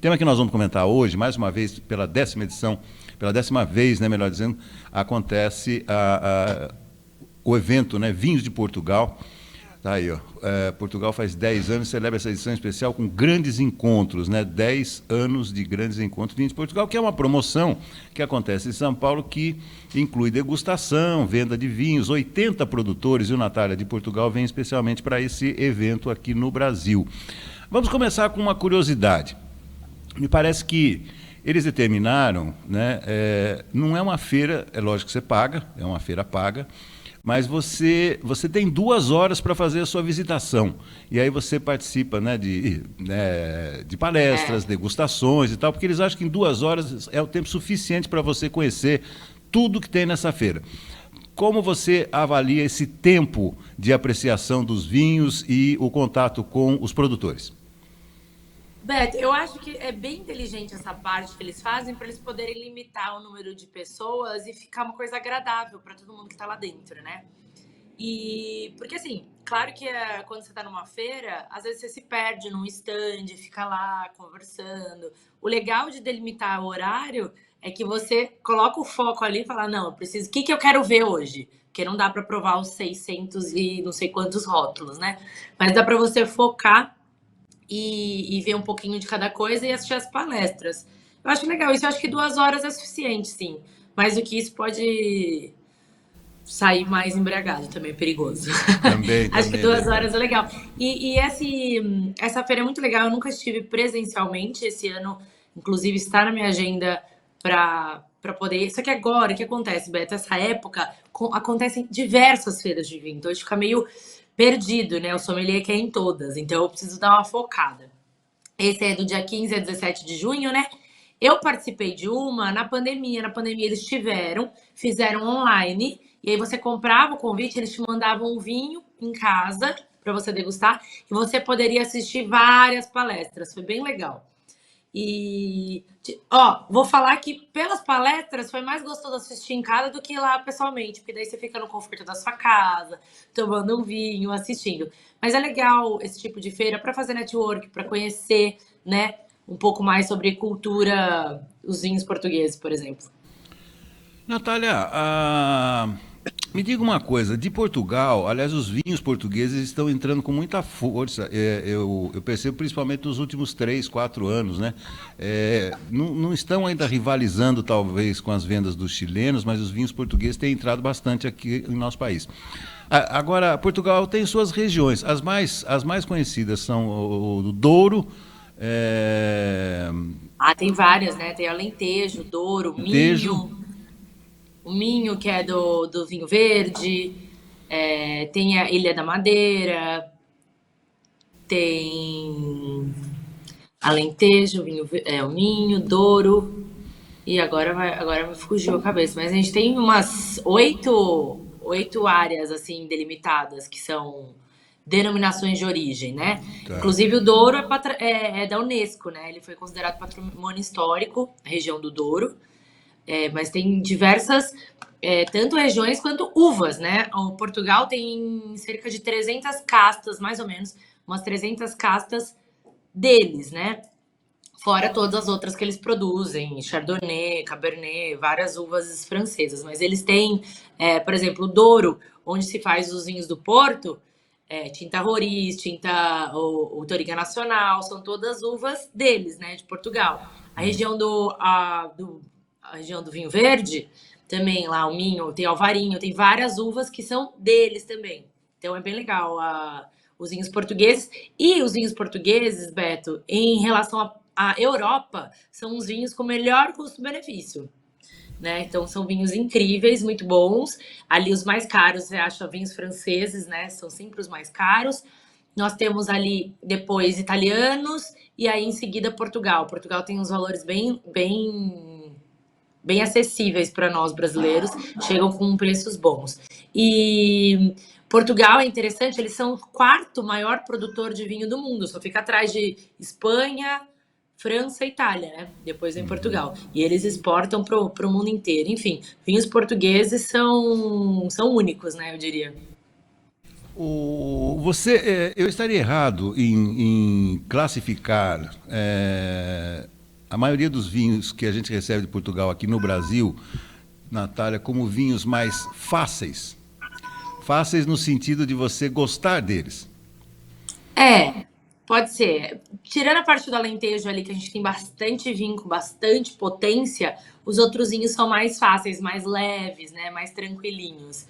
tema que nós vamos comentar hoje, mais uma vez, pela 10ª edição, pela 10ª vez, né, melhor dizendo, acontece o evento, né, Vinhos de Portugal. Tá aí, ó. Portugal faz 10 anos, celebra essa edição especial com grandes encontros, né? 10 anos de grandes encontros Vinhos de Portugal, que é uma promoção que acontece em São Paulo, que inclui degustação, venda de vinhos. 80 produtores, e o Natália, de Portugal, vem especialmente para esse evento aqui no Brasil. Vamos começar com uma curiosidade. Me parece que eles determinaram, né? Não é uma feira, é lógico que você paga, é uma feira paga, mas você tem 2 horas para fazer a sua visitação. E aí você participa, né, de palestras, degustações e tal, porque eles acham que em 2 horas é o tempo suficiente para você conhecer tudo que tem nessa feira. Como você avalia esse tempo de apreciação dos vinhos e o contato com os produtores? Beto, eu acho que é bem inteligente essa parte que eles fazem para eles poderem limitar o número de pessoas e ficar uma coisa agradável para todo mundo que está lá dentro, né? E porque assim, claro que quando você está numa feira, às vezes você se perde num stand, fica lá conversando. O legal de delimitar o horário é que você coloca o foco ali e fala, não, eu preciso, o que eu quero ver hoje? Porque não dá para provar os 600 e não sei quantos rótulos, né? Mas dá para você focar e ver um pouquinho de cada coisa e assistir as palestras. Eu acho legal isso, eu acho que 2 horas é suficiente, sim. Mais do que isso pode sair mais embriagado, também é perigoso. Também, Acho que também é 2 verdade. horas é legal. E essa feira é muito legal, eu nunca estive presencialmente esse ano, inclusive está na minha agenda para poder. Só que agora, o que acontece, Beto? Essa época acontecem diversas feiras de vinho, então a gente fica meio perdido, né? O sommelier quer ir em todas, então eu preciso dar uma focada. Esse é do dia 15 a 17 de junho, né? Eu participei de uma na pandemia. Na pandemia eles fizeram online, e aí você comprava o convite, eles te mandavam um vinho em casa para você degustar, e você poderia assistir várias palestras. Foi bem legal. Vou falar que pelas palestras foi mais gostoso assistir em casa do que lá pessoalmente, porque daí você fica no conforto da sua casa, tomando um vinho, assistindo. Mas é legal esse tipo de feira para fazer network, para conhecer, né, um pouco mais sobre cultura, os vinhos portugueses, por exemplo. Natália, me diga uma coisa, de Portugal, aliás, os vinhos portugueses estão entrando com muita força, eu percebo principalmente nos últimos 3, 4 anos, né? Não estão ainda rivalizando, talvez, com as vendas dos chilenos, mas os vinhos portugueses têm entrado bastante aqui em nosso país. Agora, Portugal tem suas regiões, as mais conhecidas são o Douro, Ah, tem várias, né? Tem Alentejo, Douro, Tejo. Minho. O Minho, que é do vinho verde. Tem a Ilha da Madeira. Tem Alentejo, o Minho, Douro. E agora me fugiu a cabeça. Mas a gente tem umas oito áreas assim delimitadas que são denominações de origem, né? Tá. Inclusive o Douro é da Unesco, né? Ele foi considerado patrimônio histórico, a região do Douro. Mas tem diversas, tanto regiões quanto uvas, né? O Portugal tem cerca de 300 castas, mais ou menos, umas 300 castas deles, né? Fora todas as outras que eles produzem, Chardonnay, Cabernet, várias uvas francesas. Mas eles têm, por exemplo, o Douro, onde se faz os vinhos do Porto, Tinta Roriz, o Touriga Nacional, são todas uvas deles, né, de Portugal. A região a região do vinho verde, também lá o Minho, tem Alvarinho, tem várias uvas que são deles também. Então é bem legal os vinhos portugueses. E os vinhos portugueses, Beto, em relação à Europa, são os vinhos com melhor custo-benefício. Né? Então são vinhos incríveis, muito bons. Ali os mais caros, você acha vinhos franceses, né? São sempre os mais caros. Nós temos ali depois italianos e aí em seguida Portugal. Portugal tem uns valores bem acessíveis para nós brasileiros, chegam com preços bons. E Portugal é interessante, eles são o 4º maior produtor de vinho do mundo, só fica atrás de Espanha, França e Itália, né? Depois vem Portugal. E eles exportam para o mundo inteiro. Enfim, vinhos portugueses são únicos, né? Eu diria. Eu estaria errado em classificar a maioria dos vinhos que a gente recebe de Portugal aqui no Brasil, Natália, como vinhos mais fáceis. Fáceis no sentido de você gostar deles. É, pode ser. Tirando a parte do Alentejo ali, que a gente tem bastante vinho com bastante potência, os outros vinhos são mais fáceis, mais leves, né? Mais tranquilinhos.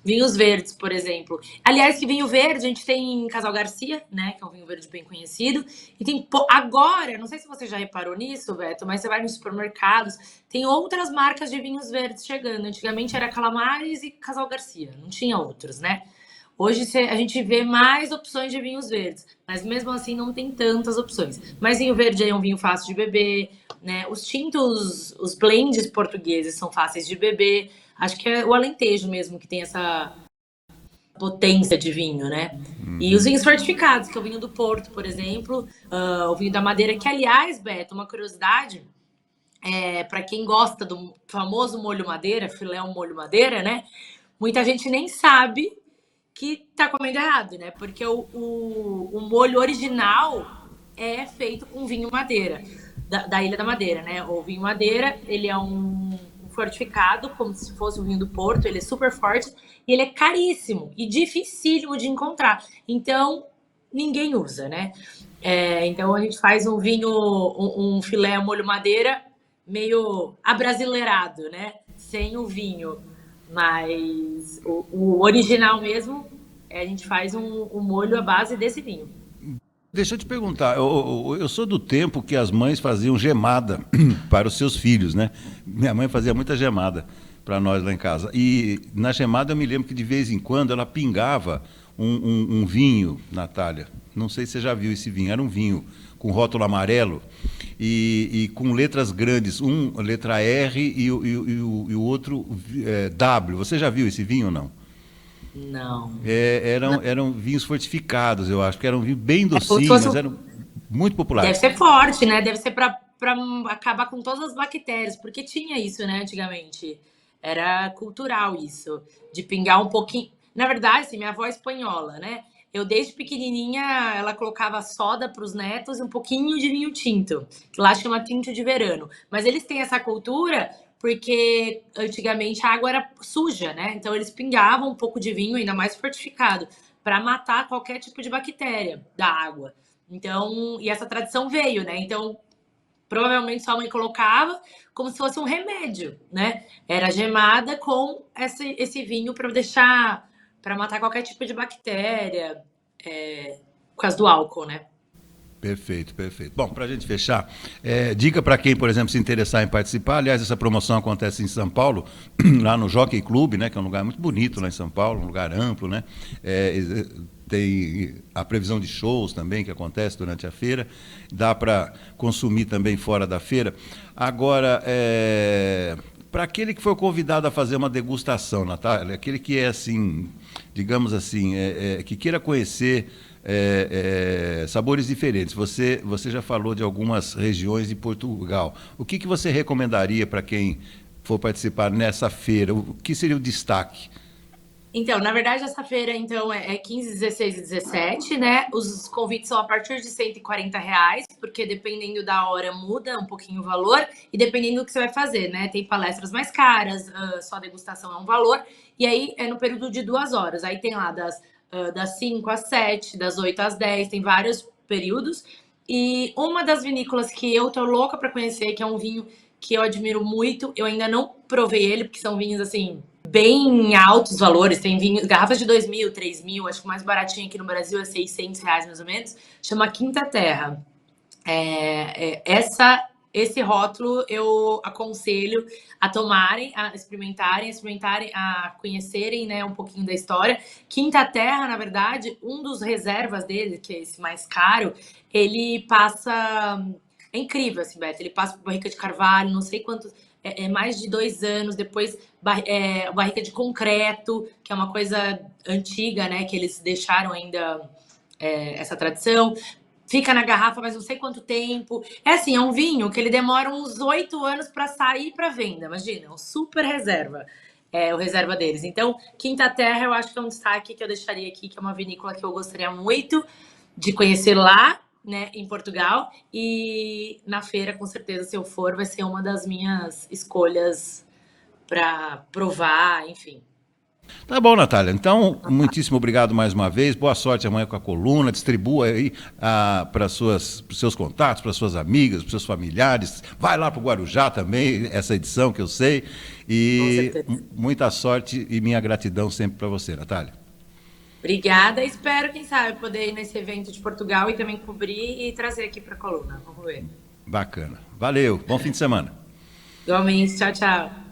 Vinhos verdes, por exemplo. Aliás, que vinho verde a gente tem em Casal Garcia, né? Que é um vinho verde bem conhecido. E tem agora, não sei se você já reparou nisso, Beto, mas você vai nos supermercados, tem outras marcas de vinhos verdes chegando. Antigamente era Calamares e Casal Garcia, não tinha outros, né? Hoje a gente vê mais opções de vinhos verdes, mas mesmo assim não tem tantas opções. Mas vinho verde é um vinho fácil de beber, né? Os tintos, os blends portugueses são fáceis de beber. Acho que é o Alentejo mesmo que tem essa potência de vinho, né? E os vinhos fortificados, que é o vinho do Porto, por exemplo, o vinho da Madeira, que aliás, Beto, uma curiosidade, para quem gosta do famoso molho madeira, filé ao molho madeira, né? Muita gente nem sabe que tá comendo errado, né? Porque o molho original é feito com vinho madeira, da Ilha da Madeira, né? O vinho madeira, ele é um fortificado, como se fosse o vinho do Porto, ele é super forte e ele é caríssimo e dificílimo de encontrar. Então, ninguém usa, né? Então, a gente faz um vinho, um filé ao molho madeira meio abrasileirado, né? Sem o vinho. Mas o original mesmo, a gente faz um molho à base desse vinho. Deixa eu te perguntar, eu sou do tempo que as mães faziam gemada para os seus filhos, né? Minha mãe fazia muita gemada para nós lá em casa. E na gemada eu me lembro que de vez em quando ela pingava um vinho, Natália. Não sei se você já viu esse vinho. Era um vinho com rótulo amarelo e com letras grandes. Letra R e o outro W. Você já viu esse vinho ou não? Não. Eram vinhos fortificados, eu acho, que eram vinhos bem Como se docinhos, fosse mas eram muito Deve populares. ser forte, né? Deve ser para acabar com todas as bactérias, porque tinha isso, né, antigamente. Era cultural isso, de pingar um pouquinho. Na verdade, assim, minha avó é espanhola, né? Eu, desde pequenininha, ela colocava soda para os netos e um pouquinho de vinho tinto, que lá chama tinto de verano. Mas eles têm essa cultura porque antigamente a água era suja, né? Então eles pingavam um pouco de vinho, ainda mais fortificado, para matar qualquer tipo de bactéria da água. Então, e essa tradição veio, né? Então, provavelmente sua mãe colocava como se fosse um remédio, né? Era gemada com esse vinho para deixar, para matar qualquer tipo de bactéria, por causa do álcool, né? Perfeito, perfeito. Bom, para a gente fechar, dica para quem, por exemplo, se interessar em participar. Aliás, essa promoção acontece em São Paulo, lá no Jockey Club, né, que é um lugar muito bonito lá em São Paulo, um lugar amplo, né? Tem a previsão de shows também que acontece durante a feira. Dá para consumir também fora da feira. Agora, para aquele que foi convidado a fazer uma degustação, Natália, aquele que é assim, digamos assim, que queira conhecer sabores diferentes. Você já falou de algumas regiões de Portugal. O que você recomendaria para quem for participar nessa feira? O que seria o destaque? Então, na verdade, essa feira então é 15, 16 e 17, né? Os convites são a partir de R$ 140, porque dependendo da hora muda um pouquinho o valor e dependendo do que você vai fazer, né? Tem palestras mais caras, só a degustação é um valor, e aí é no período de 2 horas. Aí tem lá das 5 às 7, das 8 às 10, tem vários períodos. E uma das vinícolas que eu tô louca para conhecer, que é um vinho que eu admiro muito, eu ainda não provei ele, porque são vinhos assim bem altos valores, tem vinhos, garrafas de 2.000, 3.000, acho que o mais baratinho aqui no Brasil é R$ 600 mais ou menos, chama Quinta Terra. Esse rótulo eu aconselho a tomarem, a experimentarem, a conhecerem, né, um pouquinho da história. Quinta Terra, na verdade, um dos reservas dele, que é esse mais caro, ele passa. É incrível, assim, Beto. Ele passa por barrica de carvalho, não sei quantos. Mais de 2 anos, depois barrica de concreto, que é uma coisa antiga, né? Que eles deixaram ainda essa tradição. Fica na garrafa, mas não sei quanto tempo. É assim, é um vinho que ele demora uns 8 anos para sair para venda. Imagina, um super reserva. O reserva deles. Então, Quinta Terra, eu acho que é um destaque que eu deixaria aqui, que é uma vinícola que eu gostaria muito de conhecer lá né, em Portugal. E na feira, com certeza, se eu for, vai ser uma das minhas escolhas para provar, enfim. Tá bom, Natália. Então, muitíssimo obrigado mais uma vez. Boa sorte amanhã com a coluna. Distribua aí para os seus contatos, para suas amigas, para seus familiares. Vai lá para o Guarujá também, essa edição que eu sei. E Com certeza. muita sorte e minha gratidão sempre para você, Natália. Obrigada. Espero, quem sabe, poder ir nesse evento de Portugal e também cobrir e trazer aqui para a coluna. Vamos ver. Bacana. Valeu. Bom fim de semana. Igualmente. Tchau, tchau.